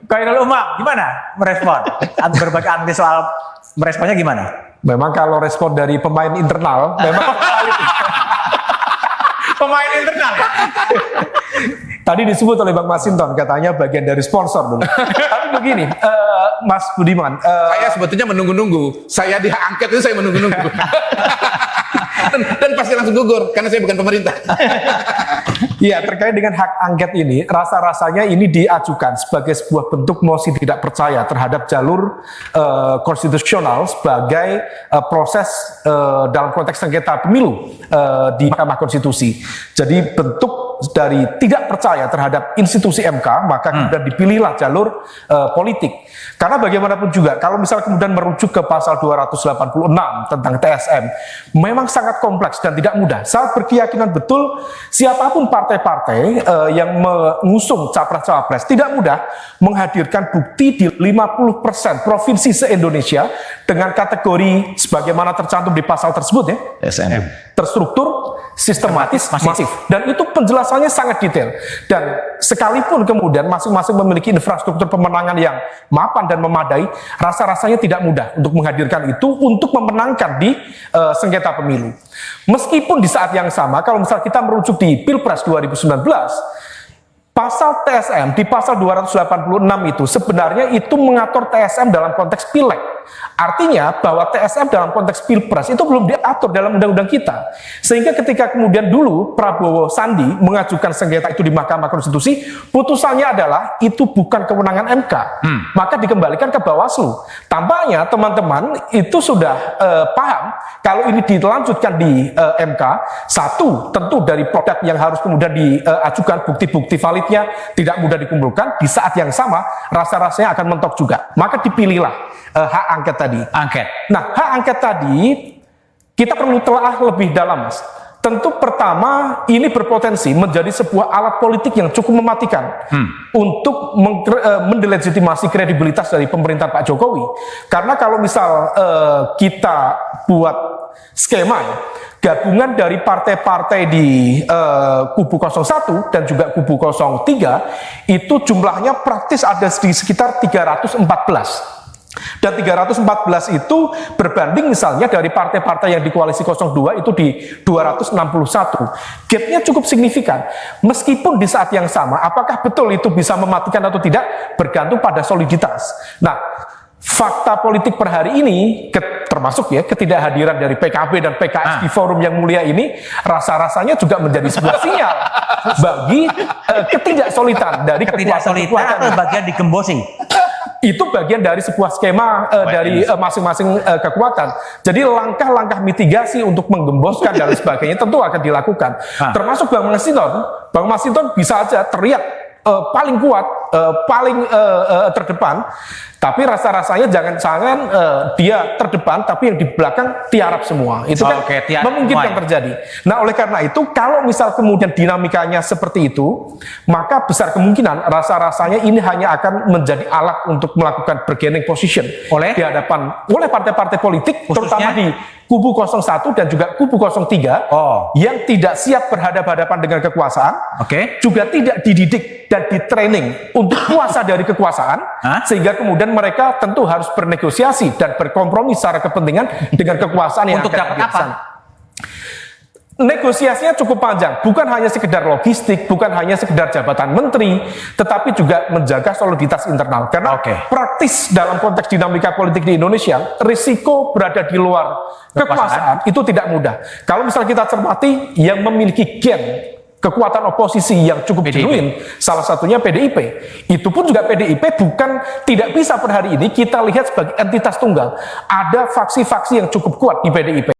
Khairul Umam gimana merespon? Berbagai analisis soal meresponnya gimana? Memang kalau respon dari pemain internal, memang Pemain internal. tadi disebut oleh Bang Masinton katanya bagian dari sponsor dulu. Tapi begini, Mas Budiman, Saya sebetulnya menunggu-nunggu. Saya di hak angket itu saya menunggu-nunggu. dan pasti langsung gugur karena saya bukan pemerintah. ya terkait dengan hak angket ini, rasa-rasanya ini diajukan sebagai sebuah bentuk mosi tidak percaya terhadap jalur konstitusional sebagai proses dalam konteks sengketa pemilu di Mahkamah Konstitusi. Jadi bentuk dari tidak percaya terhadap institusi MK, maka kemudian dipilihlah jalur politik. Karena bagaimanapun juga, kalau misal kemudian merujuk ke pasal 286 tentang TSM, memang sangat kompleks dan tidak mudah. Saya berkeyakinan betul siapapun partai-partai yang mengusung capres-cawapres tidak mudah menghadirkan bukti di 50% provinsi se-Indonesia dengan kategori sebagaimana tercantum di pasal tersebut ya. TSM. Terstruktur, sistematis, masif. Dan itu penjelasannya sangat detail. Dan sekalipun kemudian masing-masing memiliki infrastruktur pemenangan yang mapan dan memadai, rasa-rasanya tidak mudah untuk menghadirkan itu untuk memenangkan di sengketa pemilu. Meskipun di saat yang sama, kalau misal kita merujuk di Pilpres 2019, pasal TSM di pasal 286 itu sebenarnya itu mengatur TSM dalam konteks pileg. Artinya bahwa TSM dalam konteks Pilpres itu belum diatur dalam undang-undang kita. Sehingga ketika kemudian dulu Prabowo Sandi mengajukan sengketa itu di Mahkamah Konstitusi, putusannya adalah itu bukan kewenangan MK. Maka dikembalikan ke Bawaslu. Tampaknya teman-teman itu sudah paham kalau ini dilanjutkan di MK, satu tentu dari produk yang harus kemudian diajukan bukti-bukti validnya tidak mudah dikumpulkan, di saat yang sama rasa-rasanya akan mentok juga. Maka dipilihlah hak angket tadi. Angket. Nah, hak angket tadi kita perlu telaah lebih dalam, Mas. Tentu pertama ini berpotensi menjadi sebuah alat politik yang cukup mematikan untuk mendelegitimasi kredibilitas dari pemerintahan Pak Jokowi. Karena kalau misal kita buat skema ya, gabungan dari partai-partai di kubu 01 dan juga kubu 03 itu jumlahnya praktis ada di sekitar 314. Dan 314 itu berbanding misalnya dari partai-partai yang di koalisi 02 itu di 261. Gapnya cukup signifikan. Meskipun di saat yang sama, apakah betul itu bisa mematikan atau tidak bergantung pada soliditas. Nah, fakta politik per hari ini, termasuk ya ketidakhadiran dari PKB dan PKS di forum yang mulia ini, rasa-rasanya juga menjadi sebuah sinyal bagi ketidaksolidan dari Ketidaksolidan atau bagian digembosi. Itu bagian dari sebuah skema dari masing-masing kekuatan. Jadi langkah-langkah mitigasi untuk menggemboskan dan sebagainya tentu akan dilakukan. Termasuk Bang Masinton bisa aja teriak paling kuat, paling terdepan, tapi rasa-rasanya jangan-jangan dia terdepan, tapi yang di belakang tiarap semua. Itu kan memungkinkan terjadi. Nah, oleh karena itu, kalau misal kemudian dinamikanya seperti itu, maka besar kemungkinan rasa-rasanya ini hanya akan menjadi alat untuk melakukan bargaining position di hadapan oleh partai-partai politik, terutama di kubu 01 dan juga kubu 03 yang tidak siap berhadapan-hadapan dengan kekuasaan, juga tidak dididik dan di-training untuk puasa dari kekuasaan, sehingga kemudian mereka tentu harus bernegosiasi dan berkompromi secara kepentingan dengan kekuasaan yang untuk dapat apa? Negosiasinya cukup panjang, bukan hanya sekedar logistik, bukan hanya sekedar jabatan menteri, tetapi juga menjaga soliditas internal. Karena praktis dalam konteks dinamika politik di Indonesia, risiko berada di luar kekuasaan itu tidak mudah. Kalau misalnya kita cermati yang memiliki gen kekuatan oposisi yang cukup genuin, salah satunya PDIP. Itu pun juga PDIP bukan tidak bisa per hari ini kita lihat sebagai entitas tunggal. Ada faksi-faksi yang cukup kuat di PDIP.